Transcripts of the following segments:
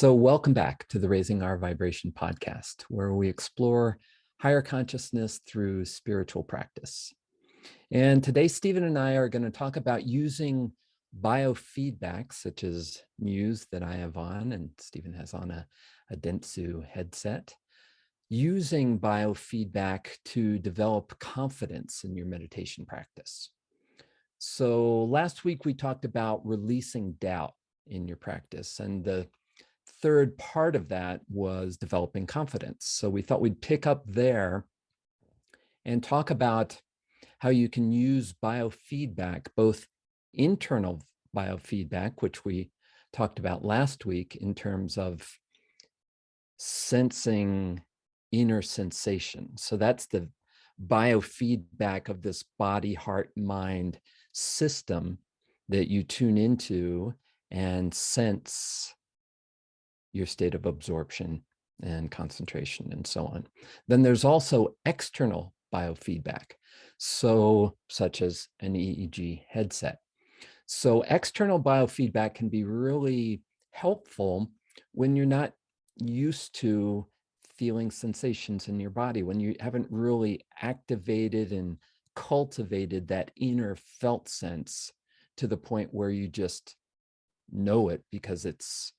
So, welcome back to the Raising Our Vibration podcast, where we explore higher consciousness through spiritual practice. And today, Stephen and I are going to talk about using biofeedback, such as Muse that I have on, and Stephen has on a Dentsu headset, using biofeedback to develop confidence in your meditation practice. So, last week we talked about releasing doubt in your practice, and the third part of that was developing confidence. So we thought we'd pick up there and talk about how you can use biofeedback, both internal biofeedback, which we talked about last week in terms of sensing inner sensation. So that's the biofeedback of this body, heart, mind system that you tune into and sense your state of absorption and concentration and so on. Then there's also external biofeedback, so such as an EEG headset. So external biofeedback can be really helpful when you're not used to feeling sensations in your body, when you haven't really activated and cultivated that inner felt sense to the point where you just know it because it's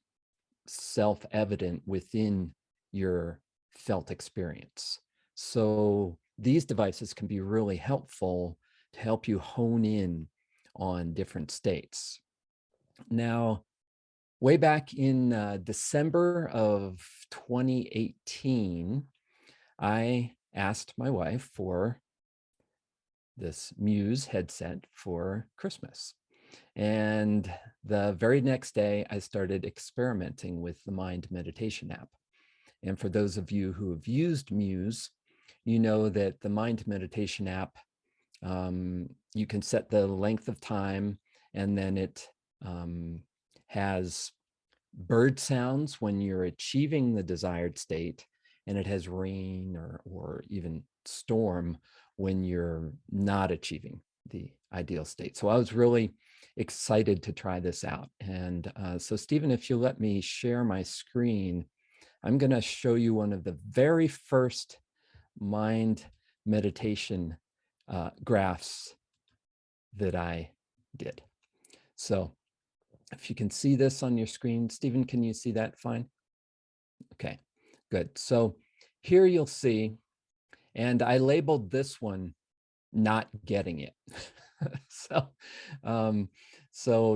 self-evident within your felt experience. So these devices can be really helpful to help you hone in on different states. Now, way back in December of 2018, I asked my wife for this Muse headset for Christmas. And the very next day, I started experimenting with the Mind Meditation app. And for those of you who have used Muse, you know that the Mind Meditation app, you can set the length of time, and then it has bird sounds when you're achieving the desired state, and it has rain or even storm when you're not achieving the ideal state. So I was really excited to try this out. And so Stephen, if you let me share my screen, I'm going to show you one of the very first mind meditation graphs that I did. So if you can see this on your screen, Stephen, can you see that fine? Okay, good. So here you'll see, and I labeled this one not getting it. So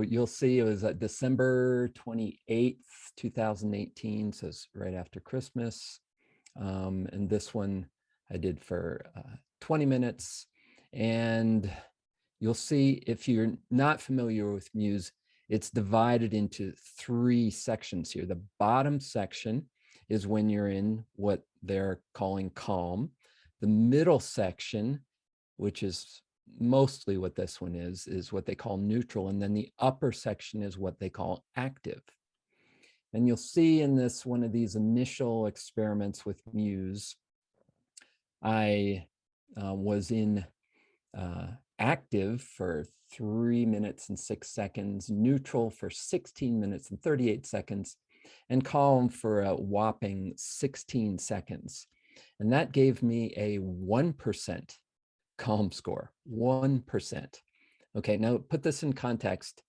you'll see it was December 28th, 2018, so it's right after Christmas. And this one I did for 20 minutes. And you'll see, if you're not familiar with Muse, it's divided into three sections here. The bottom section is when you're in what they're calling calm. The middle section, which is mostly what this one is what they call neutral. And then the upper section is what they call active. And you'll see in this one of these initial experiments with Muse, I was in active for 3 minutes and 6 seconds, neutral for 16 minutes and 38 seconds, and calm for a whopping 16 seconds. And that gave me a 1% calm score, 1%. Okay, now put this in context.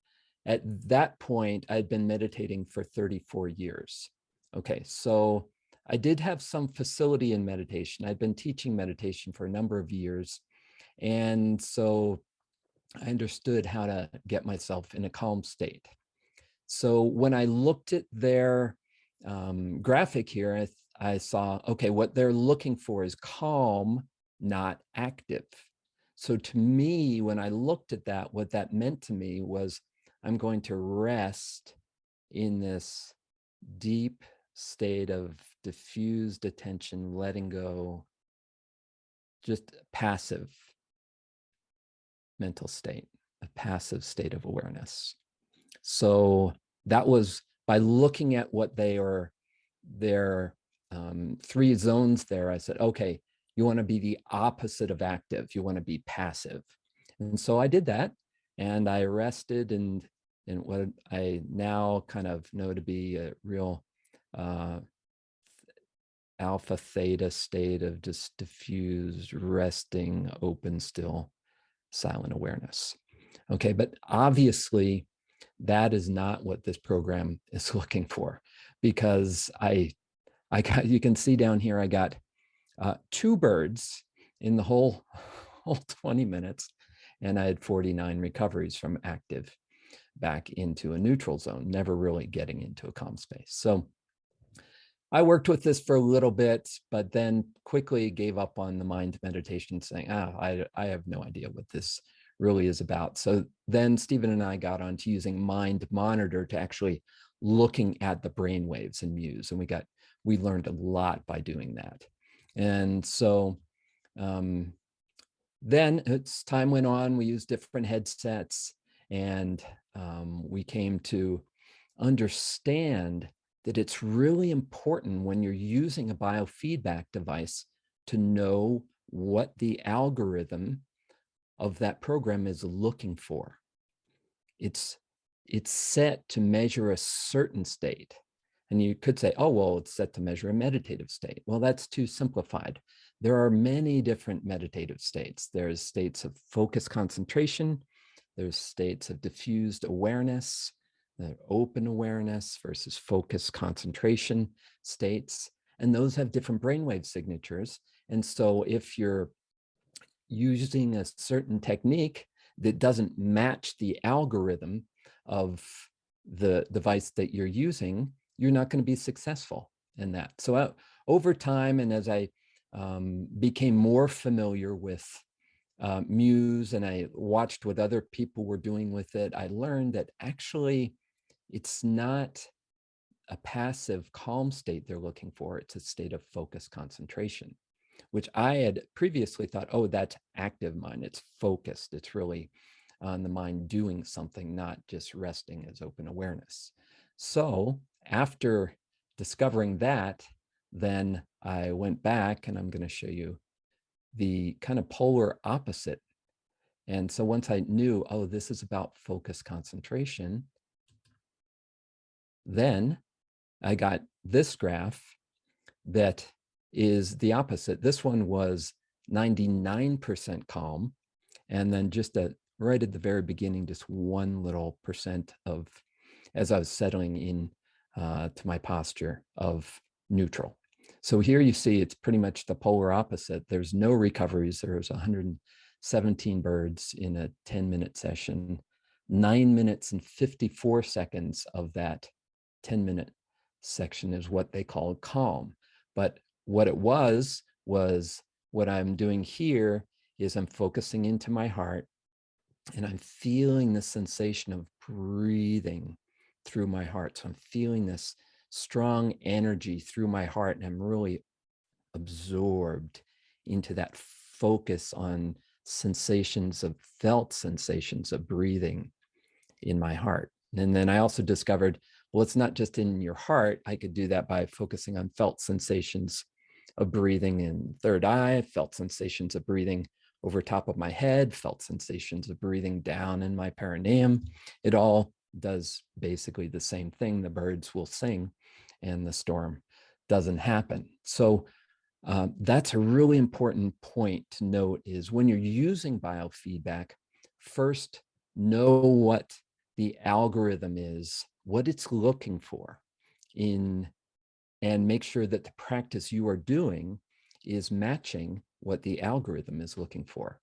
At that point, I'd been meditating for 34 years. Okay, so I did have some facility in meditation. I'd been teaching meditation for a number of years. And so I understood how to get myself in a calm state. So when I looked at their graphic here, I saw, okay, what they're looking for is calm, not active. So to me, when I looked at that, what that meant to me was I'm going to rest in this deep state of diffused attention, letting go, just passive mental state, a passive state of awareness. So that was by looking at what their three zones there. I said, okay, you want to be the opposite of active. You want to be passive. And so I did that, and I rested in what I now kind of know to be a real uh, alpha theta state of just diffused, resting, open, still, silent awareness. Okay, but obviously that is not what this program is looking for, because I got, you can see down here, I got 2 birds in the whole 20 minutes, and I had 49 recoveries from active back into a neutral zone, never really getting into a calm space. So I worked with this for a little bit, but then quickly gave up on the mind meditation, saying, I have no idea what this really is about. So then Stephen and I got on to using Mind Monitor to actually looking at the brain waves in Muse. And we learned a lot by doing that. And so then as time went on, we used different headsets, and we came to understand that it's really important when you're using a biofeedback device to know what the algorithm of that program is looking for. It's set to measure a certain state. And you could say, oh, well, it's set to measure a meditative state. Well, that's too simplified. There are many different meditative states. There's states of focus concentration. There's states of diffused awareness, open awareness versus focus concentration states. And those have different brainwave signatures. And so if you're using a certain technique that doesn't match the algorithm of the device that you're using, you're not going to be successful in that. So over time, and as I became more familiar with Muse, and I watched what other people were doing with it, I learned that actually it's not a passive calm state they're looking for. It's a state of focus concentration, which I had previously thought, oh, that's active mind. It's focused. It's really on the mind doing something, not just resting as open awareness. So after discovering that, then I went back, and I'm going to show you the kind of polar opposite. And so once I knew, oh, this is about focus concentration, then I got this graph that is the opposite. This one was 99% calm. And then just right at the very beginning, just one little percent of, as I was settling in to my posture of neutral. So here you see it's pretty much the polar opposite. There's no recoveries. There was 117 birds in a 10-minute session. 9 minutes and 54 seconds of that 10-minute section is what they call calm. But what it was what I'm doing here is I'm focusing into my heart, and I'm feeling the sensation of breathing through my heart. So I'm feeling this strong energy through my heart, and I'm really absorbed into that focus on felt sensations of breathing in my heart. And then I also discovered, well, it's not just in your heart. I could do that by focusing on felt sensations of breathing in third eye, felt sensations of breathing over top of my head, felt sensations of breathing down in my perineum. It all does basically the same thing. The birds will sing and the storm doesn't happen. So that's a really important point to note, is when you're using biofeedback, first know what the algorithm is, what it's looking for and make sure that the practice you are doing is matching what the algorithm is looking for.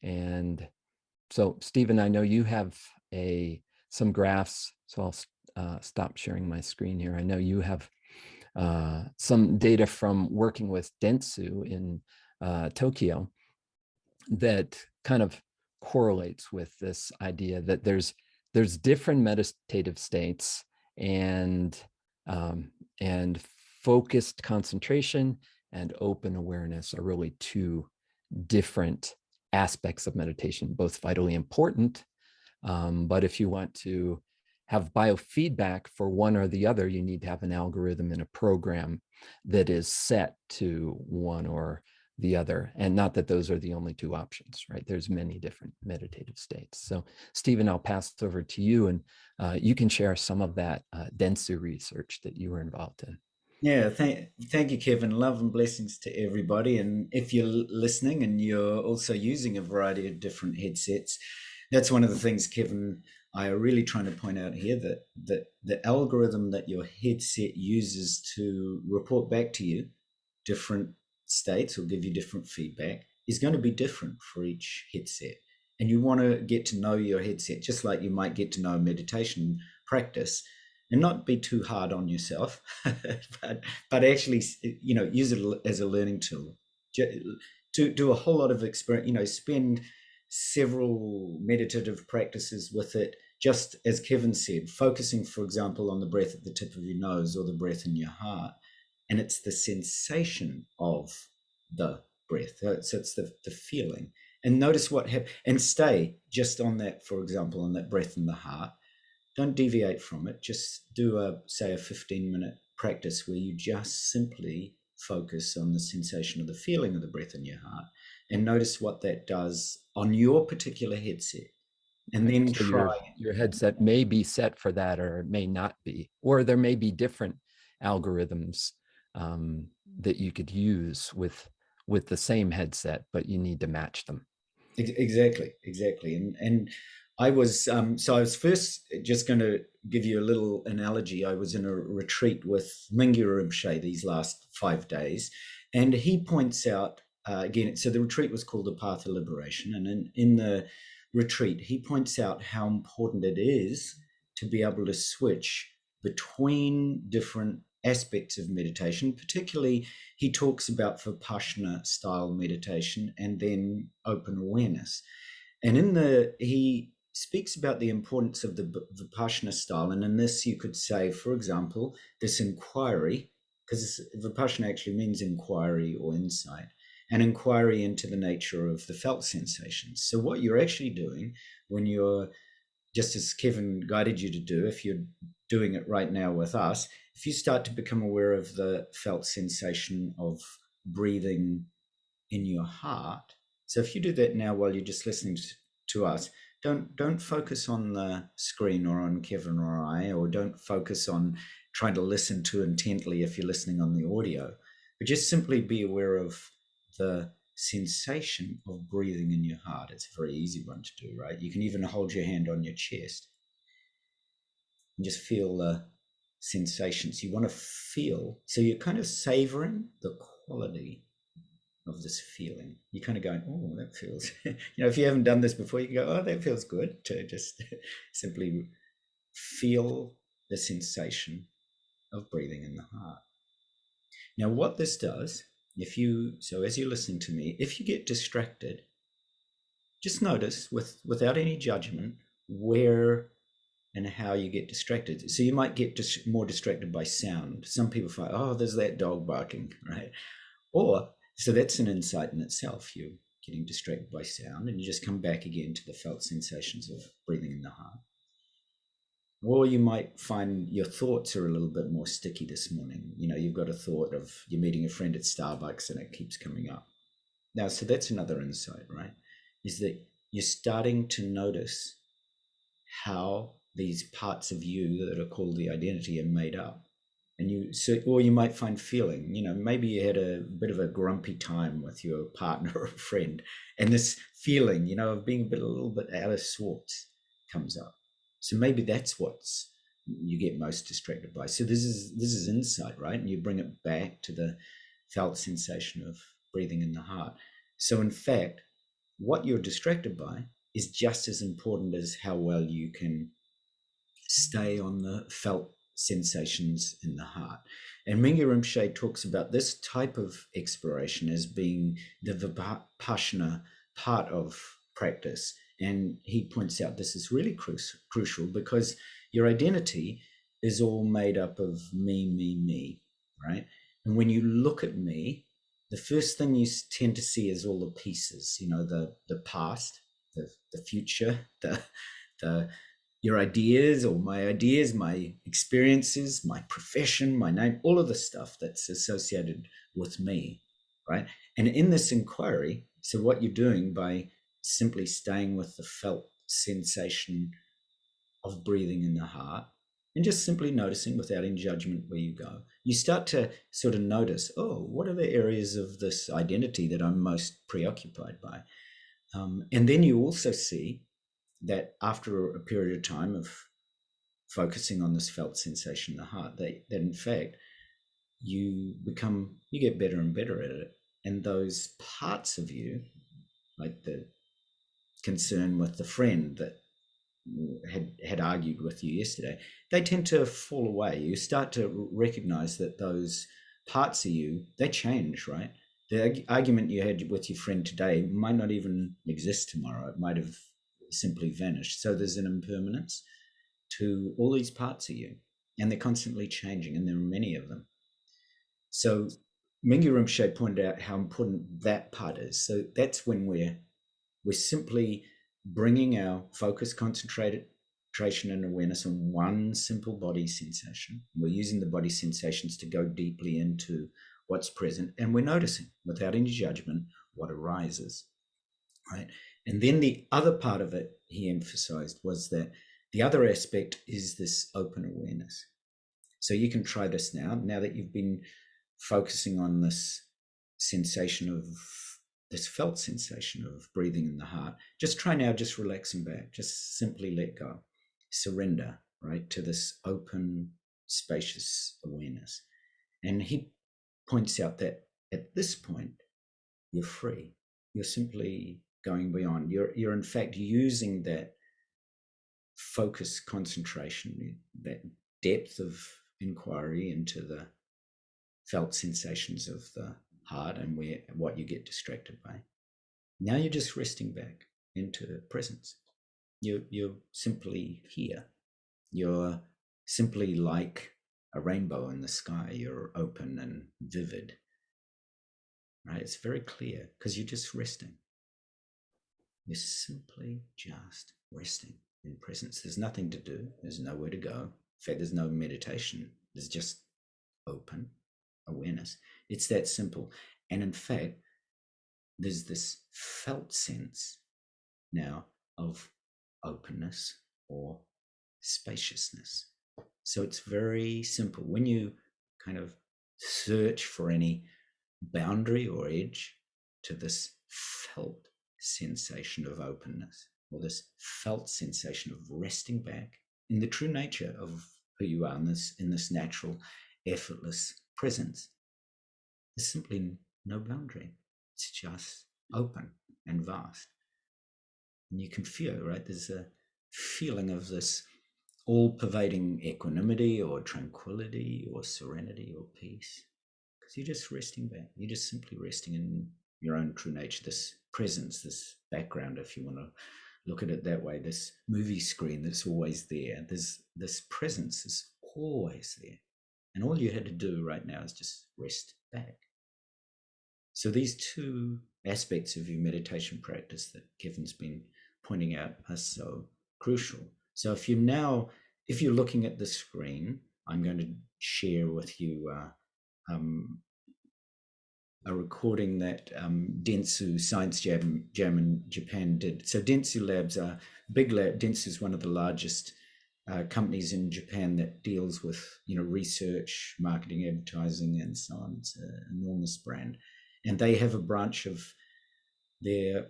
And so, Stephen, I know you have some graphs, so I'll stop sharing my screen here. I know you have some data from working with Dentsu in Tokyo that kind of correlates with this idea that there's different meditative states, and focused concentration and open awareness are really 2 different aspects of meditation, both vitally important. But if you want to have biofeedback for one or the other, you need to have an algorithm and a program that is set to one or the other. And not that those are the only two options, right? There's many different meditative states. So, Stephen, I'll pass it over to you, and you can share some of that Dentsu research that you were involved in. Yeah, thank you, Kevin. Love and blessings to everybody. And if you're listening and you're also using a variety of different headsets, that's one of the things, Kevin, I are really trying to point out here, that the algorithm that your headset uses to report back to you different states or give you different feedback is going to be different for each headset. And you want to get to know your headset, just like you might get to know a meditation practice, and not be too hard on yourself, but actually, use it as a learning tool. To do a whole lot of experience, spend several meditative practices with it. Just as Kevin said, focusing, for example, on the breath at the tip of your nose or the breath in your heart, and it's the sensation of the breath. So it's the feeling. And notice what happens, and stay just on that, for example, on that breath in the heart. Don't deviate from it. Just do say a 15-minute practice where you just simply focus on the sensation of the feeling of the breath in your heart, and notice what that does on your particular headset. And Right. then So try. your headset may be set for that, or it may not be, or there may be different algorithms that you could use with the same headset, but you need to match them. Exactly. And I was so I was first just going to give you a little analogy. I was in a retreat with Mingyur Rinpoche these last 5 days, and he points out again. So the retreat was called the Path of Liberation, and in the retreat, he points out how important it is to be able to switch between different aspects of meditation. Particularly, he talks about Vipassana style meditation and then open awareness. And he speaks about the importance of the Vipassana style. And in this, you could say, for example, this inquiry, because Vipassana actually means inquiry or insight, an inquiry into the nature of the felt sensations. So what you're actually doing when you're, just as Kevin guided you to do, if you're doing it right now with us, if you start to become aware of the felt sensation of breathing in your heart. So if you do that now while you're just listening to us, don't focus on the screen or on Kevin or I, or don't focus on trying to listen too intently if you're listening on the audio, but just simply be aware of the sensation of breathing in your heart. It's a very easy one to do, right? You can even hold your hand on your chest and just feel the sensations you want to feel. So you're kind of savoring the quality of this feeling. You're kind of going, oh, that feels, if you haven't done this before, you can go, oh, that feels good, to just simply feel the sensation of breathing in the heart. Now, what this does, so as you're listening to me, if you get distracted, just notice without any judgment where and how you get distracted. So you might get more distracted by sound. Some people find, oh, there's that dog barking, right? Or, so that's an insight in itself. You're getting distracted by sound, and you just come back again to the felt sensations of breathing in the heart. Or you might find your thoughts are a little bit more sticky this morning. You've got a thought of you're meeting a friend at Starbucks and it keeps coming up. Now, so that's another insight, right? Is that you're starting to notice how these parts of you that are called the identity are made up. Or you might find feeling, maybe you had a bit of a grumpy time with your partner or friend, and this feeling, of being a little bit out of sorts comes up. So maybe that's what's you get most distracted by. So this is insight, right? And you bring it back to the felt sensation of breathing in the heart. So in fact, what you're distracted by is just as important as how well you can stay on the felt sensations in the heart. And Mingyur Rinpoche talks about this type of exploration as being the Vipassana part of practice. And he points out this is really crucial because your identity is all made up of me, right? And when you look at me, the first thing you tend to see is all the pieces, the past, the future, the your ideas or my ideas, my experiences, my profession, my name, all of the stuff that's associated with me, right? And in this inquiry, so what you're doing by simply staying with the felt sensation of breathing in the heart and just simply noticing without any judgment where you go, you start to sort of notice, oh, what are the areas of this identity that I'm most preoccupied by? And then you also see that after a period of time of focusing on this felt sensation in the heart, that in fact you get better and better at it. And those parts of you, like the concern with the friend that had argued with you yesterday, they tend to fall away. You start to recognize that those parts of you, they change, right? The argument you had with your friend today might not even exist tomorrow. It might have simply vanished. So there's an impermanence to all these parts of you, and they're constantly changing, and there are many of them. So Mingyur Rinpoche pointed out how important that part is. So that's when we're simply bringing our focus, concentration, and awareness on one simple body sensation. We're using the body sensations to go deeply into what's present, and we're noticing without any judgment what arises, right? And then the other part of it he emphasized was that the other aspect is this open awareness. So you can try this now that you've been focusing on this sensation of this felt sensation of breathing in the heart. Just try now, just relaxing back, just simply let go, surrender, right, to this open, spacious awareness. And he points out that at this point, you're free. You're simply going beyond. You're in fact using that focus, concentration, that depth of inquiry into the felt sensations of the heart and what you get distracted by. Now you're just resting back into presence. You're simply here. You're simply like a rainbow in the sky. You're open and vivid. Right? It's very clear because you're just resting. You're simply just resting in presence. There's nothing to do. There's nowhere to go. In fact, there's no meditation. There's just open awareness. It's that simple. And in fact, there's this felt sense now of openness or spaciousness. So it's very simple. When you kind of search for any boundary or edge to this felt sensation of openness, or this felt sensation of resting back in the true nature of who you are in this natural, effortless presence, there's simply no boundary. It's just open and vast. And you can feel, right? There's a feeling of this all-pervading equanimity or tranquility or serenity or peace. Because you're just resting back. You're just simply resting in your own true nature, this presence, this background, if you want to look at it that way, this movie screen that's always there. There's this presence is always there. And all you had to do right now is just rest back. So these two aspects of your meditation practice that Kevin's been pointing out are so crucial. So if you're looking at the screen, I'm going to share with you a recording that Dentsu Science Jam in Japan did. So Dentsu Labs are big lab. Dentsu is one of the largest companies in Japan that deals with research, marketing, advertising, and so on. It's an enormous brand. And they have a branch of their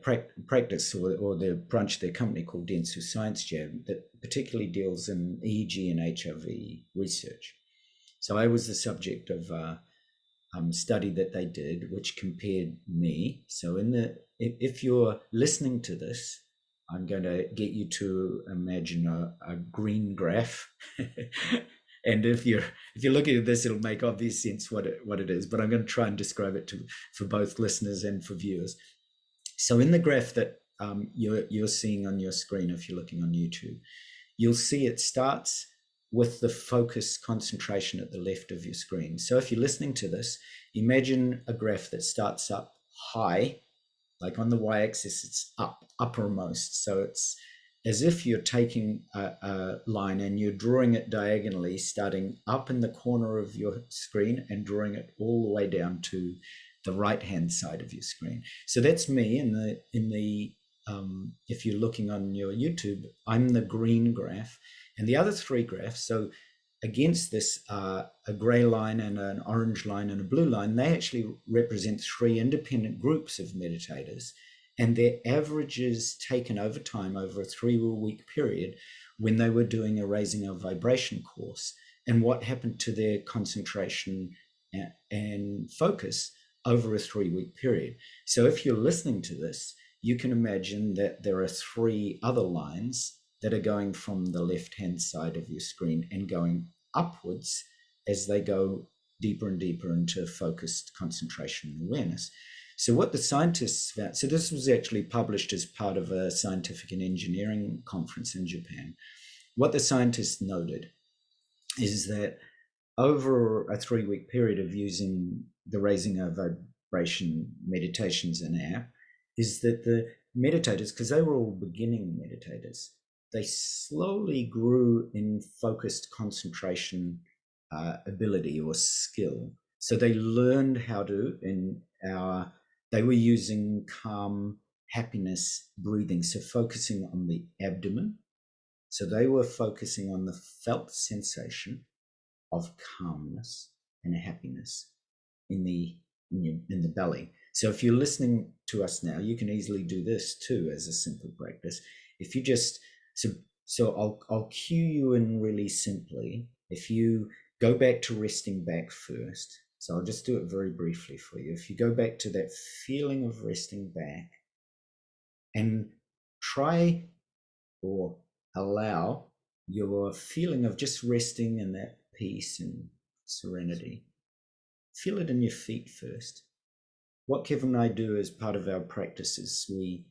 practice or their branch, their company called Dentsu Science Jam that particularly deals in EEG and HRV research. So I was the subject of a study that they did, which compared me. So if you're listening to this, I'm going to get you to imagine a green graph. And if you're looking at this, it'll make obvious sense what it is. But I'm going to try and describe it for both listeners and for viewers. So in the graph that you're seeing on your screen, if you're looking on YouTube, you'll see it starts with the focus concentration at the left of your screen. So if you're listening to this, imagine a graph that starts up high, like on the y-axis, it's uppermost. So it's as if you're taking a line and you're drawing it diagonally, starting up in the corner of your screen and drawing it all the way down to the right hand side of your screen. So that's me in the if you're looking on your YouTube, I'm the green graph, and the other three graphs. So against this are a gray line and an orange line and a blue line. They actually represent three independent groups of meditators, and their averages taken over time over a 3-week period when they were doing a raising of vibration course, and what happened to their concentration and focus over a 3-week period. So if you're listening to this, you can imagine that there are three other lines that are going from the left-hand side of your screen and going upwards as they go deeper and deeper into focused concentration and awareness. So what the scientists found, so this was actually published as part of a scientific and engineering conference in Japan. What the scientists noted is that over a 3-week period of using the raising of vibration meditations and app, is that the meditators, because they were all beginning meditators, they slowly grew in focused concentration ability or skill. So they learned how to, they were using calm, happiness breathing, so focusing on the abdomen. So they were focusing on the felt sensation of calmness and happiness in the belly. So if you're listening to us now, you can easily do this too as a simple practice. If you just so I'll cue you in really simply. If you go back to resting back first, so I'll just do it very briefly for you. If you go back to that feeling of resting back and try or allow your feeling of just resting in that peace and serenity, feel it in your feet first. What Kevin and I do as part of our practice is we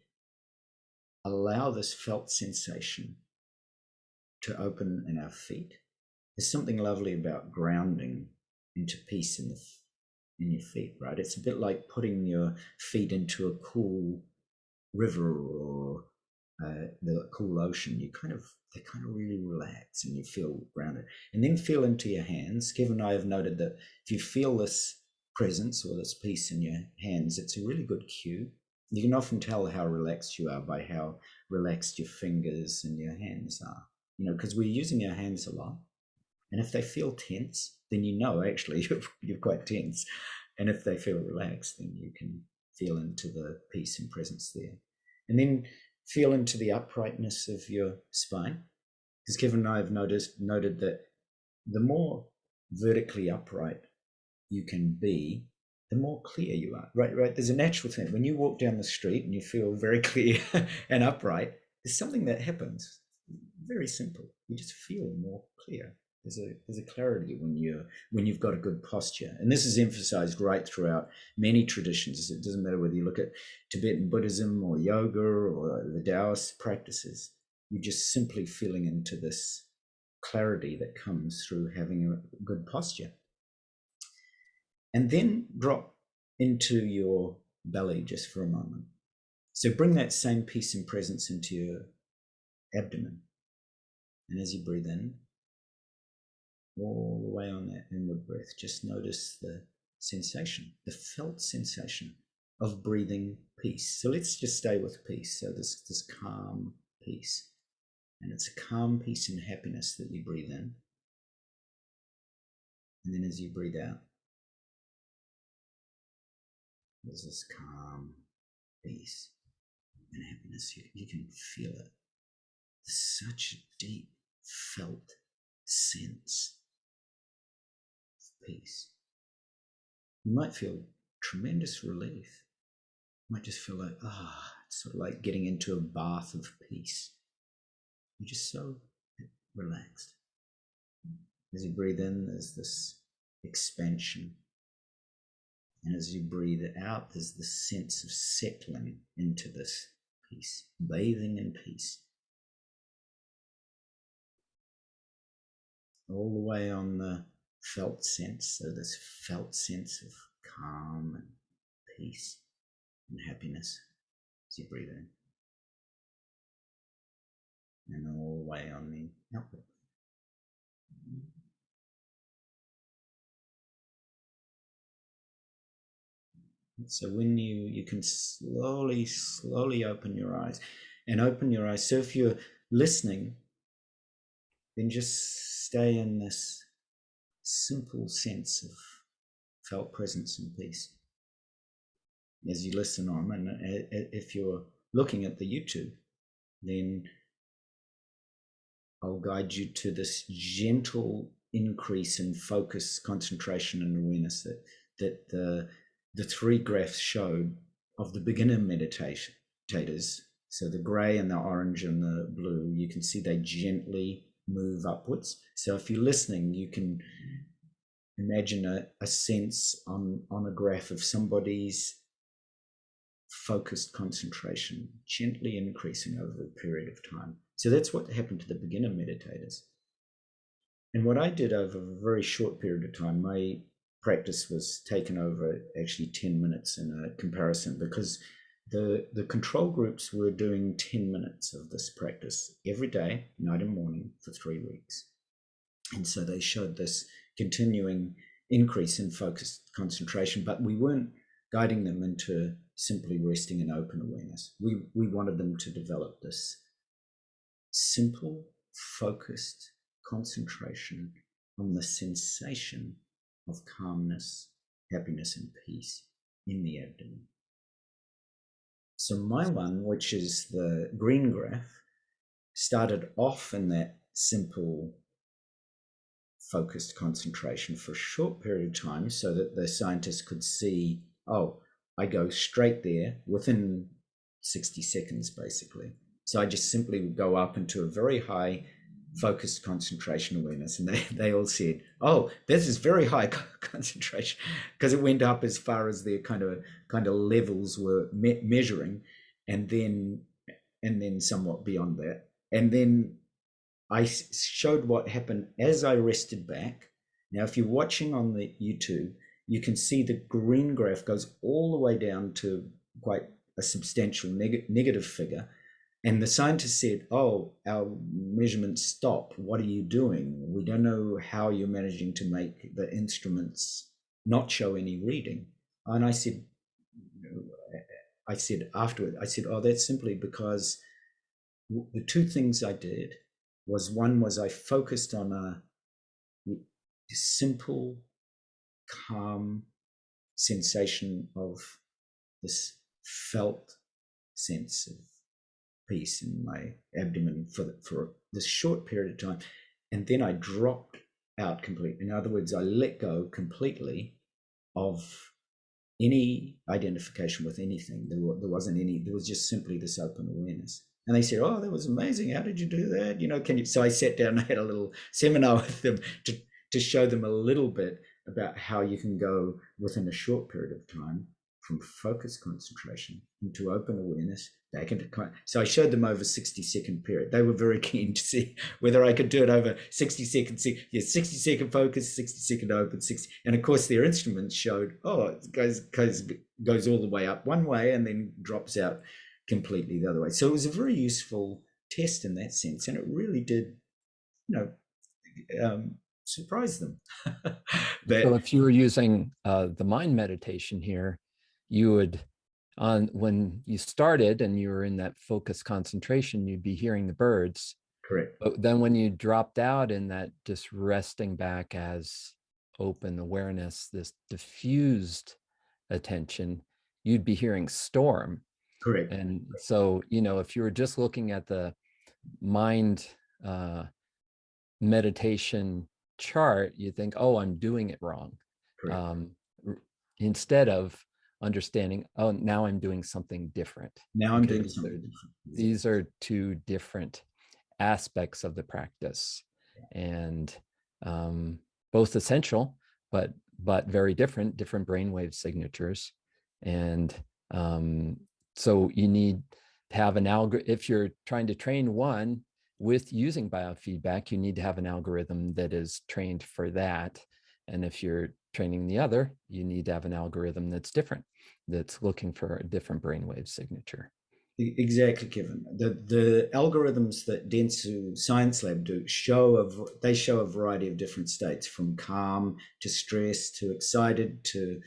allow this felt sensation to open in our feet. There's something lovely about grounding into peace in your feet, right? It's a bit like putting your feet into a cool river or the cool ocean. They kind of really relax and you feel grounded. And then feel into your hands. Kevin and I have noted that if you feel this presence or this peace in your hands, it's a really good cue. You can often tell how relaxed you are by how relaxed your fingers and your hands are, because we're using our hands a lot. And if they feel tense, then actually you're quite tense. And if they feel relaxed, then you can feel into the peace and presence there. And then feel into the uprightness of your spine. Because Kevin and I have noted that the more vertically upright you can be, the more clear you are. Right. There's a natural thing. When you walk down the street and you feel very clear and upright, there's something that happens. Very simple. You just feel more clear. There's a clarity when you've got a good posture. And this is emphasized right throughout many traditions. It doesn't matter whether you look at Tibetan Buddhism or yoga or the Taoist practices. You're just simply feeling into this clarity that comes through having a good posture. And then drop into your belly just for a moment. So bring that same peace and presence into your abdomen. And as you breathe in, all the way on that inward breath, just notice the sensation, the felt sensation of breathing peace. So let's just stay with peace. So this calm peace. And it's a calm peace and happiness that you breathe in. And then as you breathe out, there's this calm peace and happiness. You can feel it. There's such a deep felt sense of peace. You might feel tremendous relief. You might just feel like, it's sort of like getting into a bath of peace. You're just so relaxed. As you breathe in, there's this expansion. And as you breathe out, there's this sense of settling into this peace, bathing in peace. All the way on the felt sense, so this felt sense of calm and peace and happiness as you breathe in. And all the way on the outward. So when you can slowly open your eyes and open your eyes. So if you're listening, then just stay in this simple sense of felt presence and peace as you listen on. And if you're looking at the YouTube, then I'll guide you to this gentle increase in focus, concentration, and awareness that the three graphs showed of the beginner meditators. So the gray and the orange and the blue, you can see they gently move upwards. So if you're listening, you can imagine a sense on a graph of somebody's focused concentration gently increasing over a period of time. So that's what happened to the beginner meditators. And what I did over a very short period of time, my practice was taken over actually 10 minutes in a comparison, because the control groups were doing 10 minutes of this practice every day, night and morning, for 3 weeks. And so they showed this continuing increase in focused concentration, but we weren't guiding them into simply resting in open awareness. We wanted them to develop this simple, focused concentration on the sensation of calmness, happiness, and peace in the abdomen. So my one, which is the green graph, started off in that simple focused concentration for a short period of time so that the scientists could see, oh, I go straight there within 60 seconds, basically. So I just simply would go up into a very high focused concentration awareness. And they all said, oh, this is very high concentration, because it went up as far as their kind of levels were measuring, and then somewhat beyond that. And then I showed what happened as I rested back. Now, if you're watching on the YouTube, you can see the green graph goes all the way down to quite a substantial negative figure. And the scientists said, oh, our measurements stop. What are you doing? We don't know how you're managing to make the instruments not show any reading. And I said afterward, oh, that's simply because the two things I did was, one was I focused on a simple, calm sensation of this felt sense of peace in my abdomen for this short period of time. And then I dropped out completely. In other words, I let go completely of any identification with anything. There wasn't any, there was just simply this open awareness. And they said, oh, that was amazing. How did you do that? Can you? So I sat down and I had a little seminar with them to show them a little bit about how you can go within a short period of time from focused concentration into open awareness back into. So I showed them over 60-second period. They were very keen to see whether I could do it over 60 seconds. 60-second focus, 60-second open, 60. And of course, their instruments showed, oh, it goes all the way up one way and then drops out completely the other way. So it was a very useful test in that sense, and it really did, surprise them. So if you were using the mind meditation here, you would, when you started and you were in that focused concentration, you'd be hearing the birds. Correct. But then when you dropped out in that just resting back as open awareness, this diffused attention, you'd be hearing storm. Correct. And so, if you were just looking at the mind meditation chart, you think, oh, I'm doing it wrong. Instead of understanding, oh, now I'm doing something different. Now I'm doing something different. These are two different aspects of the practice, and both essential, but very different brainwave signatures. And so you need to have an algorithm. If you're trying to train one with using biofeedback, you need to have an algorithm that is trained for that. And if you're training the other, you need to have an algorithm that's different, that's looking for a different brainwave signature. Exactly, Kevin. The algorithms that Dentsu Science Lab do show a variety of different states, from calm to stress to excited to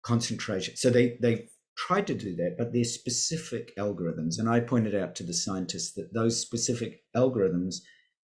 concentration. So they tried to do that, but there's specific algorithms. And I pointed out to the scientists that those specific algorithms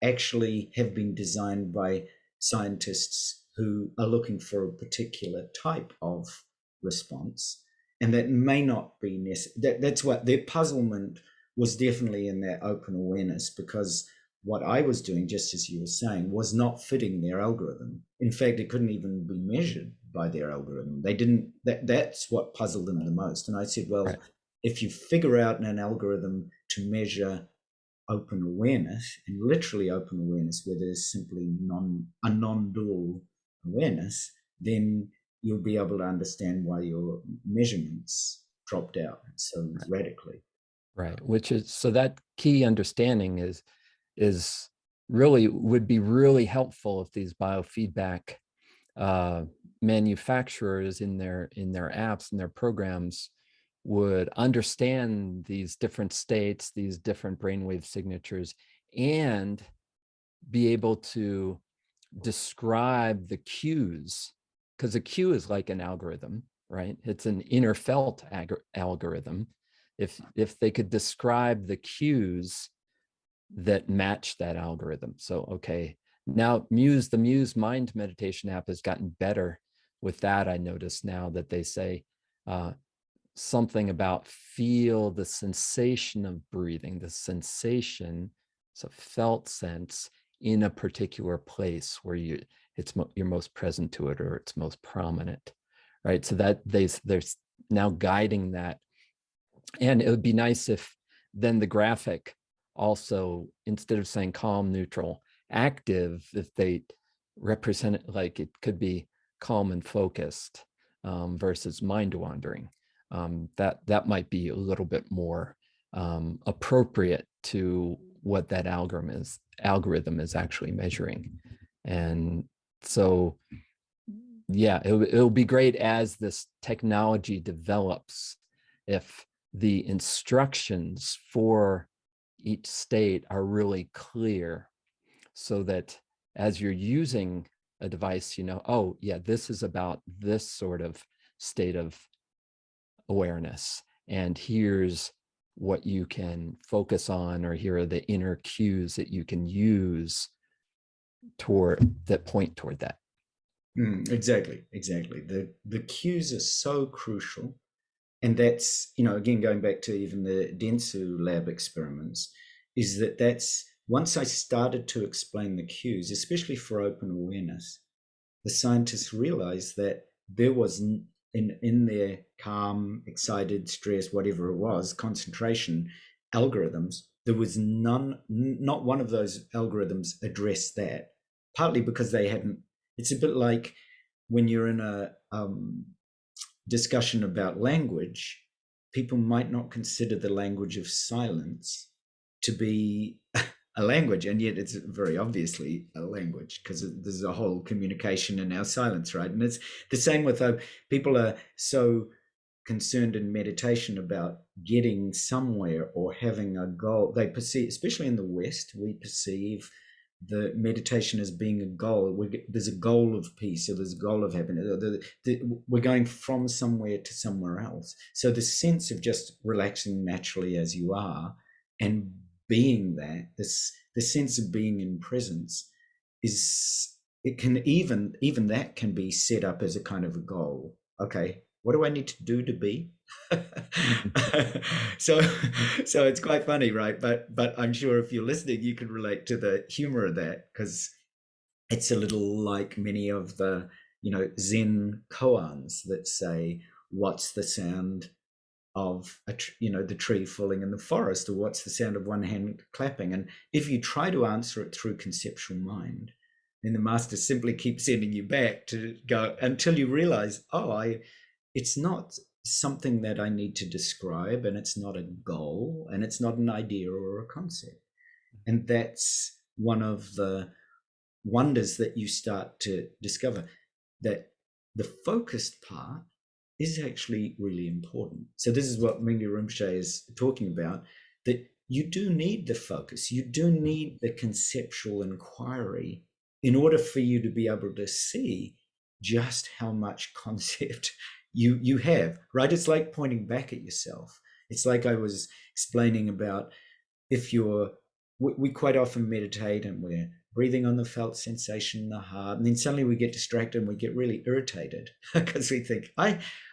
actually have been designed by scientists who are looking for a particular type of response. And that may not be necessary. That's what their puzzlement was, definitely in that open awareness, because what I was doing, just as you were saying, was not fitting their algorithm. In fact, it couldn't even be measured by their algorithm. They didn't, that's what puzzled them the most. And I said, well, Right. if you figure out an algorithm to measure open awareness, and literally open awareness, where there's simply a non-dual awareness, then you'll be able to understand why your measurements dropped out so radically. Right. Which is, so that key understanding is really, would be really helpful if these biofeedback manufacturers in their apps and their programs would understand these different states, these different brainwave signatures, and be able to describe the cues, because a cue is like an algorithm, right? It's an inner felt algorithm. If they could describe the cues that match that algorithm. So, okay, now the Muse Mind Meditation app has gotten better with that. I notice now that they say something about feel the sensation of breathing, the sensation, so felt sense in a particular place where you're most present to it, or it's most prominent, right? So that they're now guiding that. And it would be nice if then the graphic also, instead of saying calm, neutral, active, if they represent it like it could be calm and focused versus mind wandering. That might be a little bit more appropriate to what that algorithm is actually measuring. And so, yeah, it'll be great as this technology develops, if the instructions for each state are really clear, so that as you're using a device, you know, oh yeah, this is about this sort of state of awareness, and here's what you can focus on, or here are the inner cues that you can use that point toward that. Exactly. The cues are so crucial. And that's, again, going back to even the Dentsu lab experiments, is that's once I started to explain the cues, especially for open awareness, the scientists realized that there was in their calm, excited, stress, whatever it was, concentration algorithms, there was not one of those algorithms addressed that, partly because they hadn't. It's a bit like when you're in a discussion about language, people might not consider the language of silence to be a language, and yet it's very obviously a language, because there's a whole communication in our silence, right? And it's the same with people are so concerned in meditation about getting somewhere or having a goal. They perceive, especially in the West, we perceive the meditation as being a goal. There's a goal of peace, or there's a goal of happiness. We're going from somewhere to somewhere else. So the sense of just relaxing naturally as you are and being there, the sense of being in presence, it can even that can be set up as a kind of a goal. Okay, what do I need to do to be? so it's quite funny, right? But I'm sure if you're listening, you can relate to the humor of that, because it's a little like many of the Zen koans that say, what's the sound of the tree falling in the forest, or what's the sound of one hand clapping? And if you try to answer it through conceptual mind, then the master simply keeps sending you back to go until you realize, it's not something that I need to describe, and it's not a goal, and it's not an idea or a concept. And that's one of the wonders that you start to discover, that the focused part is actually really important. So this is what Mingyur Rinpoche is talking about, that you do need the focus, you do need the conceptual inquiry in order for you to be able to see just how much concept you have, right? It's like pointing back at yourself. It's like I was explaining about, if you're, we quite often meditate and we're breathing on the felt sensation in the heart, and then suddenly we get distracted and we get really irritated because we think,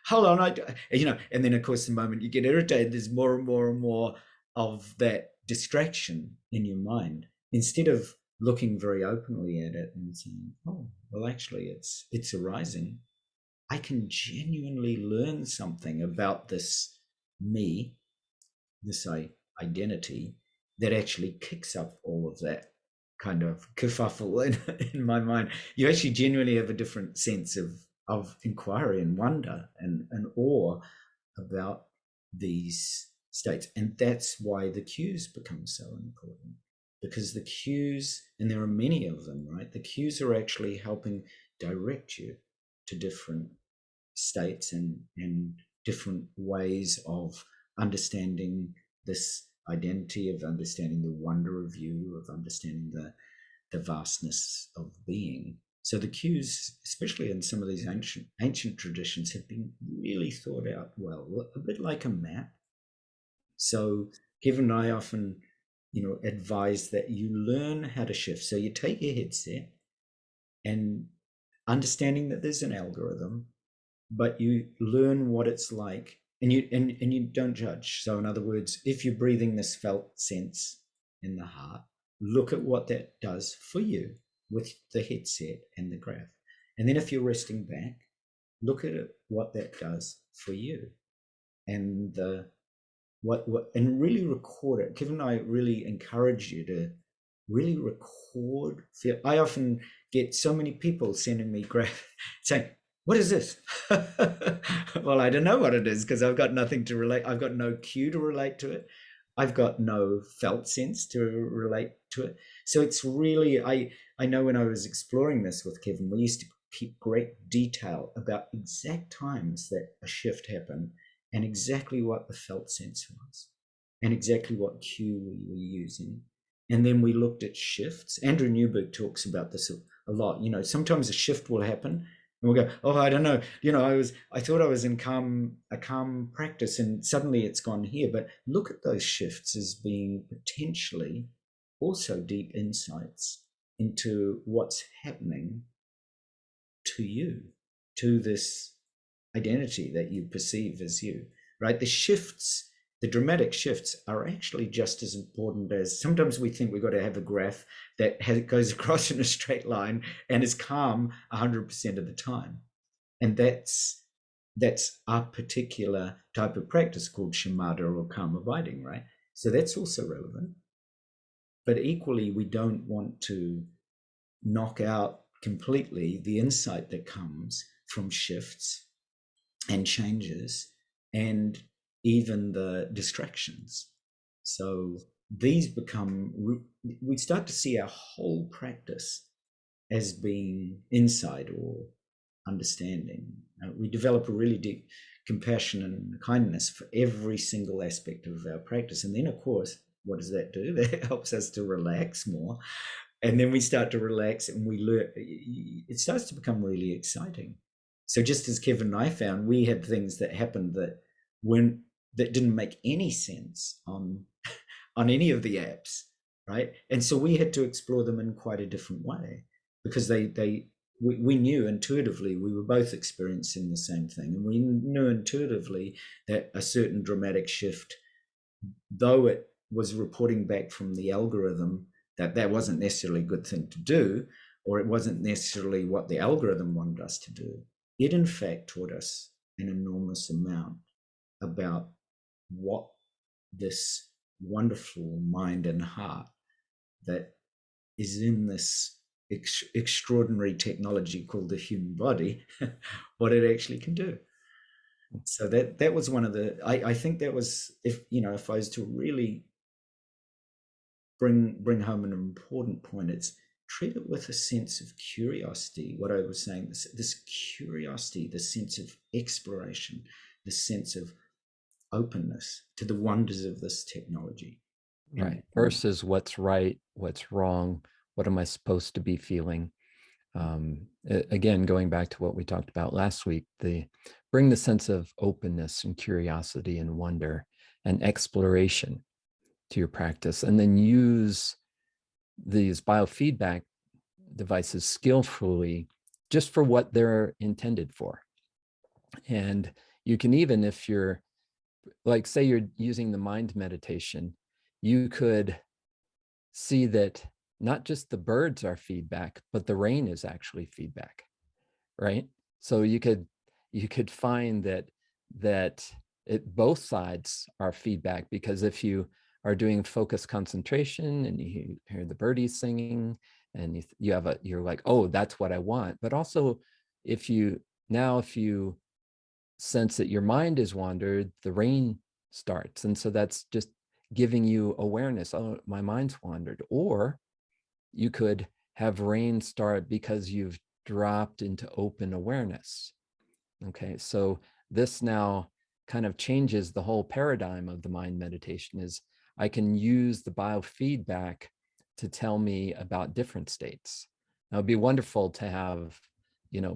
hold on, and then of course the moment you get irritated, there's more and more and more of that distraction in your mind, instead of looking very openly at it and saying, oh, well, actually it's arising. I can genuinely learn something about this me, this identity, that actually kicks up all of that kind of kerfuffle in my mind. You actually genuinely have a different sense of inquiry and wonder and awe about these states. And that's why the cues become so important, because the cues, and there are many of them, right? The cues are actually helping direct you to different states and different ways of understanding this identity, of understanding the wonder of you, of understanding the vastness of being. So the cues, especially in some of these ancient traditions, have been really thought out well, a bit like a map. So Kevin and I often, advise that you learn how to shift. So you take your headset and understanding that there's an algorithm, but you learn what it's like, and you don't judge. So in other words, if you're breathing this felt sense in the heart, look at what that does for you with the headset and the graph. And then if you're resting back, look at it, what that does for you, and and really record it. Kevin and I really encourage you to really record. I often get so many people sending me graph saying, what is this? Well, I don't know what it is, because I've got nothing to relate. I've got no cue to relate to it. I've got no felt sense to relate to it. So it's really, I know when I was exploring this with Kevin, we used to keep great detail about exact times that a shift happened and exactly what the felt sense was and exactly what cue we were using. And then we looked at shifts. Andrew Newberg talks about this a lot. Sometimes a shift will happen and we'll go, oh, I don't know. I thought I was in a calm practice and suddenly it's gone here. But look at those shifts as being potentially also deep insights into what's happening to you, to this identity that you perceive as you, right? The dramatic shifts are actually just as important as, sometimes we think we've got to have a graph that goes across in a straight line and is calm 100% of the time. And that's our particular type of practice called shamatha or calm abiding, right? So that's also relevant. But equally, we don't want to knock out completely the insight that comes from shifts and changes and even the distractions. So these we start to see our whole practice as being insight or understanding. We develop a really deep compassion and kindness for every single aspect of our practice. And then, of course, what does that do? That helps us to relax more. And then we start to relax and we learn. It starts to become really exciting. So just as Kevin and I found, we had things that happened that didn't make any sense on any of the apps, right? And so we had to explore them in quite a different way, because we knew intuitively we were both experiencing the same thing, and we knew intuitively that a certain dramatic shift, though it was reporting back from the algorithm that wasn't necessarily a good thing to do, or it wasn't necessarily what the algorithm wanted us to do, it in fact taught us an enormous amount about what this wonderful mind and heart that is in this extraordinary technology called the human body, what it actually can do. So that was one of the, I think that was, if I was to really bring home an important point, it's treat it with a sense of curiosity. What I was saying, this curiosity, the sense of exploration, the sense of openness to the wonders of this technology. Right. Versus what's right, what's wrong, what am I supposed to be feeling? Again, going back to what we talked about last week, bring the sense of openness and curiosity and wonder and exploration to your practice, and then use these biofeedback devices skillfully just for what they're intended for. And you can even, if you're like, say you're using the mind meditation, you could see that not just the birds are feedback, but the rain is actually feedback, right? So you could find that both sides are feedback, because if you are doing focused concentration and you hear the birdies singing and you're like, oh, that's what I want. But also, if you sense that your mind is wandered, the rain starts. And so that's just giving you awareness. Oh, my mind's wandered. Or you could have rain start because you've dropped into open awareness. Okay, so this now kind of changes the whole paradigm of the mind meditation. Is I can use the biofeedback to tell me about different states. Now, it'd be wonderful to have,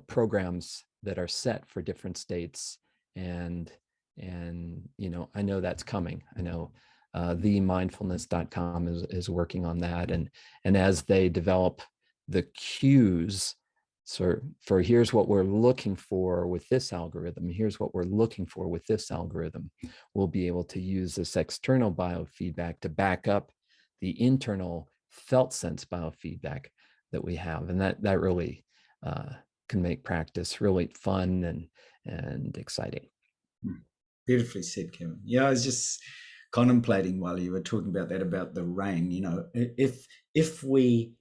programs that are set for different states, and I know that's coming. I know themindfulness.com is working on that, and as they develop the cues, so for here's what we're looking for with this algorithm, here's what we're looking for with this algorithm, we'll be able to use this external biofeedback to back up the internal felt sense biofeedback that we have. And that really can make practice really fun and exciting. Beautifully said, Kevin. Yeah, I was just contemplating while you were talking about that, about the rain. If we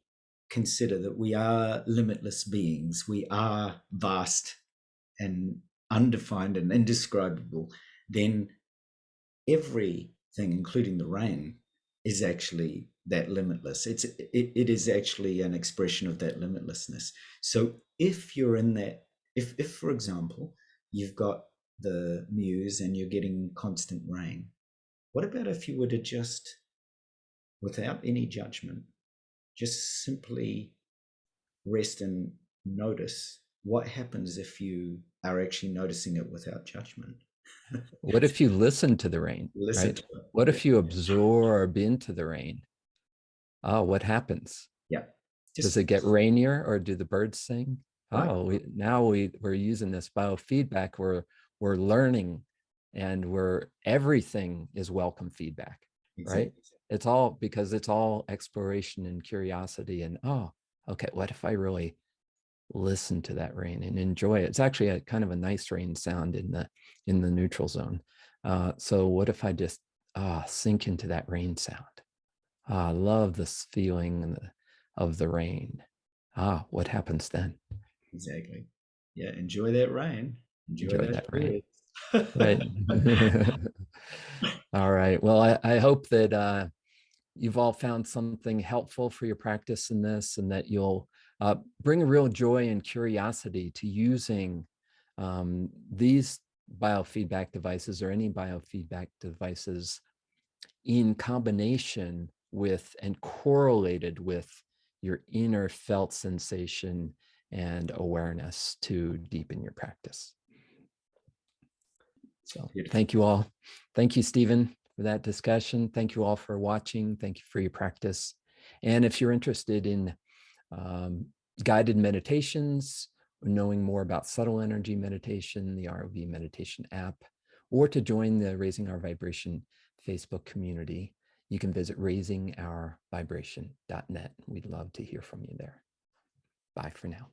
consider that we are limitless beings, we are vast and undefined and indescribable, then everything, including the rain, is actually that limitless. It is actually an expression of that limitlessness. So if you're in that, if for example, you've got the Muse and you're getting constant rain, what about if you were to just, without any judgment, just simply rest and notice what happens if you are actually noticing it without judgment? What if you listen to the rain, Listen right? to it. What Yeah. if you absorb into the rain? Oh, what happens? Yeah. Does Just it get rainier, or do the birds sing? right. Oh, we're using this biofeedback. We're learning, and everything is welcome feedback, right? Exactly. It's all because it's all exploration and curiosity. And oh, okay, what if I really listen to that rain and enjoy it? It's actually a kind of a nice rain sound in the neutral zone. So what if I just sink into that rain sound? I love this feeling of the rain. What happens then? Exactly. Yeah. Enjoy that rain. Enjoy Enjoy those that rain. birds. Right. All right. Well, I hope that you've all found something helpful for your practice in this, and that you'll bring a real joy and curiosity to using these biofeedback devices, or any biofeedback devices, in combination with and correlated with your inner felt sensation and awareness to deepen your practice. So Beautiful. thank you all. Thank you, Stephen, for that discussion. Thank you all for watching. Thank you for your practice. And if you're interested in um, guided meditations, or knowing more about subtle energy meditation, the ROV meditation app, or to join the Raising Our Vibration Facebook community, you can visit raisingourvibration.net. We'd love to hear from you there. Bye for now.